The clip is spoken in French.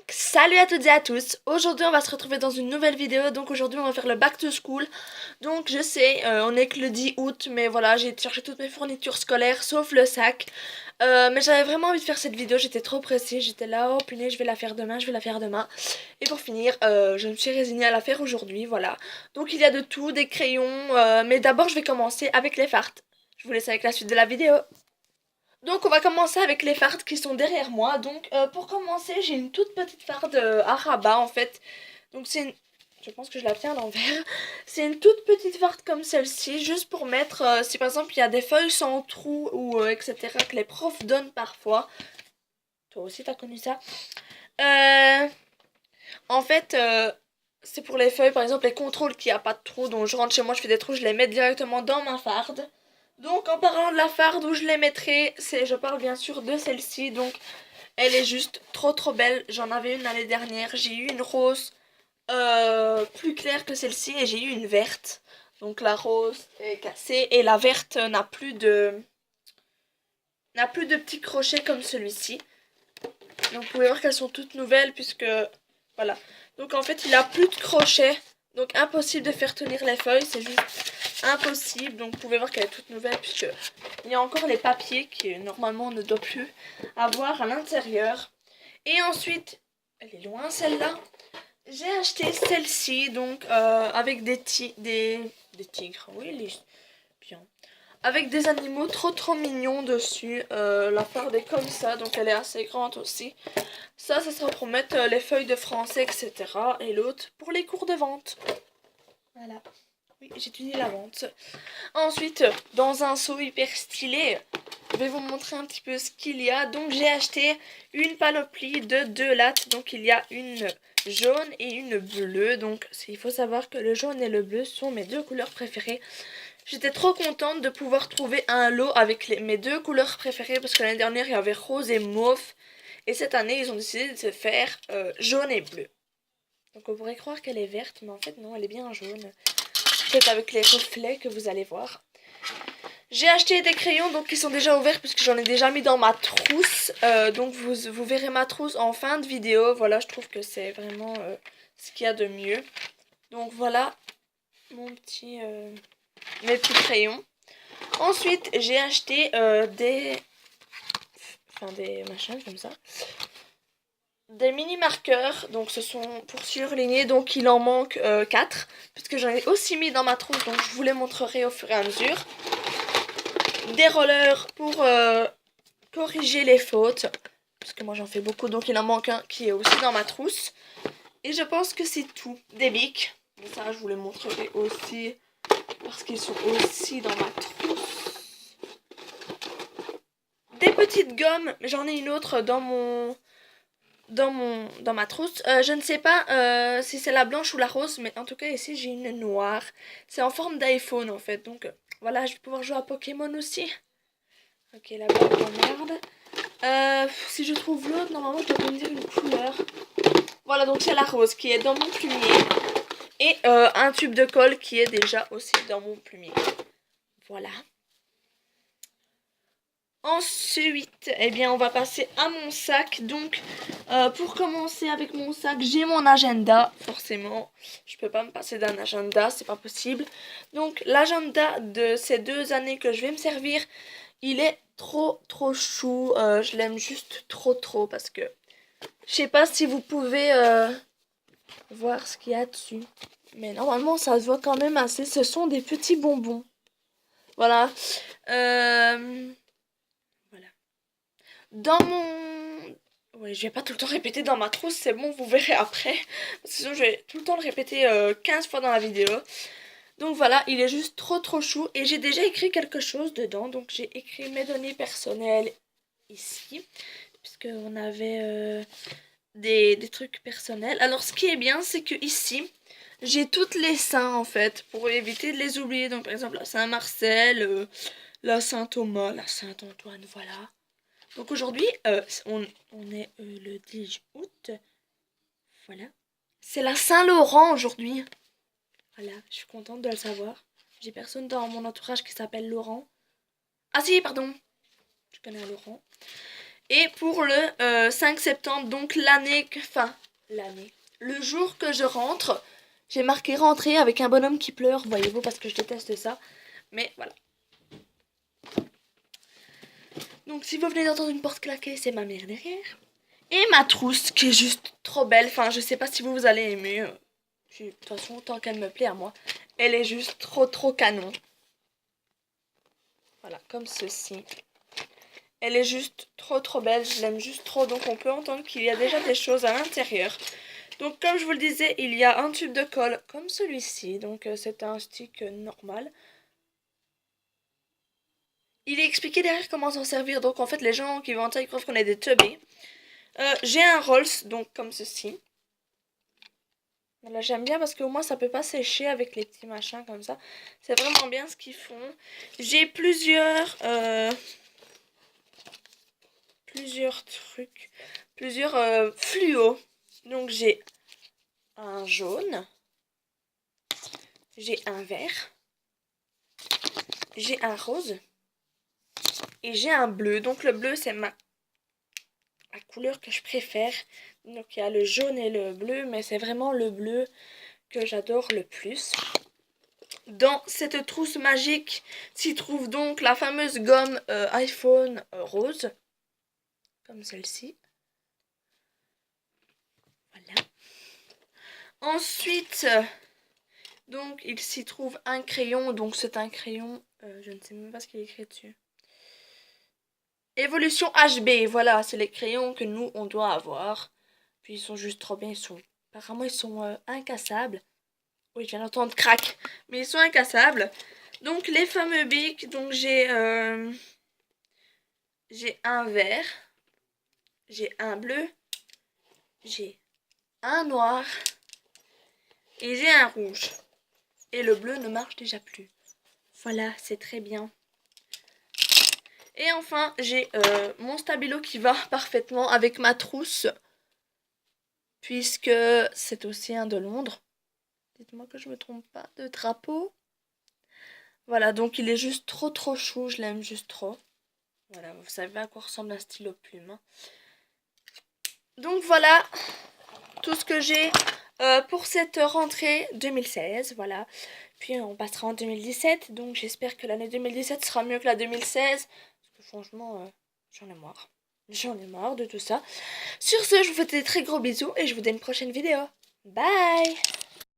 Salut à toutes et à tous. Aujourd'hui on va se retrouver dans une nouvelle vidéo. Donc aujourd'hui on va faire le back to school. Donc je sais, on est que le 10 août, mais voilà, j'ai cherché toutes mes fournitures scolaires sauf le sac. Mais j'avais vraiment envie de faire cette vidéo, j'étais trop pressée. J'étais là, oh punaise, je vais la faire demain, je vais la faire demain. Et pour finir, je me suis résignée à la faire aujourd'hui, voilà. Donc il y a de tout, des crayons, mais d'abord je vais commencer avec les fards. Je vous laisse avec la suite de la vidéo. Donc on va commencer avec les fardes qui sont derrière moi. Donc pour commencer, j'ai une toute petite farde à rabat en fait. Donc c'est une... Je pense que je la tiens à l'envers. C'est une toute petite farde comme celle-ci, juste pour mettre, si par exemple il y a des feuilles sans trou ou etc. que les profs donnent parfois. Toi aussi t'as connu ça. Euh, En fait, c'est pour les feuilles, par exemple les contrôles qu'il n'y a pas de trou. Donc je rentre chez moi, je fais des trous, je les mets directement dans ma farde. Donc en parlant de la farde où je les mettrai, je parle bien sûr de celle-ci. Donc elle est juste trop belle. J'en avais une l'année dernière. J'ai eu une rose plus claire que celle-ci et j'ai eu une verte. Donc la rose est cassée et la verte n'a plus de petits crochets comme celui-ci. Donc vous pouvez voir qu'elles sont toutes nouvelles puisque voilà. Donc en fait il a plus de crochets. Donc impossible de faire tenir les feuilles, c'est juste impossible. Donc vous pouvez voir qu'elle est toute nouvelle puisque il y a encore les papiers qui normalement on ne doit plus avoir à l'intérieur. Et ensuite, elle est loin celle-là. J'ai acheté celle-ci donc avec des tigres. Oui, les bien. Avec des animaux trop mignons dessus. La farde est comme ça, donc elle est assez grande aussi. Ça sera pour mettre les feuilles de français, etc. Et l'autre pour les cours de vente. Voilà. Oui, j'étudie la vente. Ensuite, dans un seau hyper stylé, je vais vous montrer un petit peu ce qu'il y a. Donc j'ai acheté une panoplie de 2 lattes. Donc il y a une jaune et une bleue. Donc il faut savoir que le jaune et le bleu sont mes 2 couleurs préférées. J'étais trop contente de pouvoir trouver un lot avec mes 2 couleurs préférées parce que l'année dernière il y avait rose et mauve. Et cette année ils ont décidé de se faire jaune et bleu. Donc on pourrait croire qu'elle est verte mais en fait non, elle est bien jaune. Peut-être avec les reflets que vous allez voir. J'ai acheté des crayons donc qui sont déjà ouverts puisque j'en ai déjà mis dans ma trousse. Donc vous verrez ma trousse en fin de vidéo. Voilà, je trouve que c'est vraiment ce qu'il y a de mieux. Donc voilà mes petits crayons. Ensuite j'ai acheté des machins comme ça. Des mini marqueurs, donc ce sont pour surligner, donc il en manque 4 puisque j'en ai aussi mis dans ma trousse, donc je vous les montrerai au fur et à mesure. Des rollers pour corriger les fautes, parce que moi j'en fais beaucoup, donc il en manque un qui est aussi dans ma trousse. Et je pense que c'est tout. Des bics, mais ça je vous les montrerai aussi parce qu'ils sont aussi dans ma trousse. Des petites gommes, j'en ai une autre dans ma trousse. Je ne sais pas si c'est la blanche ou la rose, mais en tout cas ici j'ai une noire. C'est en forme d'iPhone en fait, donc voilà, je vais pouvoir jouer à Pokémon aussi. Ok, la bas merde. Si je trouve l'autre, normalement je dois me dire une couleur. Voilà, donc c'est la rose qui est dans mon plumier. Et un tube de colle qui est déjà aussi dans mon plumier. Voilà. Ensuite, eh bien, on va passer à mon sac. Donc, pour commencer avec mon sac, j'ai mon agenda. Forcément, je peux pas me passer d'un agenda, c'est pas possible. Donc, l'agenda de ces 2 années que je vais me servir, il est trop chou. Je l'aime juste trop parce que je sais pas si vous pouvez voir ce qu'il y a dessus. Mais normalement, ça se voit quand même assez. Ce sont des petits bonbons. Voilà. Voilà. Dans mon... Ouais, je vais pas tout le temps répéter dans ma trousse, c'est bon, vous verrez après. Parce que sinon, je vais tout le temps le répéter 15 fois dans la vidéo. Donc voilà, il est juste trop chou. Et j'ai déjà écrit quelque chose dedans. Donc j'ai écrit mes données personnelles ici. Puisqu'on avait des trucs personnels. Alors ce qui est bien, c'est que ici, j'ai toutes les saints en fait. Pour éviter de les oublier. Donc par exemple, la Saint-Marcel, la Saint-Thomas, la Saint-Antoine, voilà. Donc aujourd'hui, on est le 10 août. Voilà. C'est la Saint-Laurent aujourd'hui. Voilà, je suis contente de le savoir. J'ai personne dans mon entourage qui s'appelle Laurent. Ah si, pardon. Je connais un Laurent. Et pour le 5 septembre, donc le jour que je rentre, j'ai marqué rentrer avec un bonhomme qui pleure, voyez-vous, parce que je déteste ça. Mais voilà. Donc si vous venez d'entendre une porte claquer, c'est ma mère derrière. Et ma trousse qui est juste trop belle. Enfin, je sais pas si vous allez aimer. De toute façon, tant qu'elle me plaît à moi. Elle est juste trop canon. Voilà, comme ceci. Elle est juste trop belle. Je l'aime juste trop. Donc on peut entendre qu'il y a déjà des choses à l'intérieur. Donc comme je vous le disais, il y a un tube de colle comme celui-ci. Donc c'est un stick normal. Il est expliqué derrière comment s'en servir. Donc en fait, les gens qui vendent ça, ils croient qu'on est des teubés. J'ai un Rolls, donc comme ceci. Voilà, j'aime bien parce qu'au moins ça peut pas sécher avec les petits machins comme ça. C'est vraiment bien ce qu'ils font. J'ai plusieurs trucs, plusieurs fluos. Donc j'ai un jaune, j'ai un vert, j'ai un rose et j'ai un bleu. Donc le bleu c'est la couleur que je préfère. Donc il y a le jaune et le bleu, mais c'est vraiment le bleu que j'adore le plus. Dans cette trousse magique s'y trouve donc la fameuse gomme iPhone rose, comme celle-ci. Voilà. Ensuite, donc il s'y trouve un crayon, donc c'est un crayon, je ne sais même pas ce qu'il est écrit dessus. Évolution HB, voilà, c'est les crayons que nous on doit avoir. Puis ils sont juste trop bien, apparemment ils sont incassables. Oui, je viens d'entendre crack, mais ils sont incassables. Donc les fameux bics, donc j'ai un vert, j'ai un bleu, j'ai un noir et j'ai un rouge. Et le bleu ne marche déjà plus. Voilà, c'est très bien. Et enfin, j'ai mon stabilo qui va parfaitement avec ma trousse, puisque c'est aussi un de Londres. Dites-moi que je me trompe pas de drapeau. Voilà, donc il est juste trop chou, je l'aime juste trop. Voilà, vous savez à quoi ressemble un stylo plume. Hein. Donc voilà tout ce que j'ai pour cette rentrée 2016. Voilà. Puis on passera en 2017. Donc j'espère que l'année 2017 sera mieux que la 2016. Parce que franchement, j'en ai marre. J'en ai marre de tout ça. Sur ce, je vous fais des très gros bisous et je vous dis à une prochaine vidéo. Bye!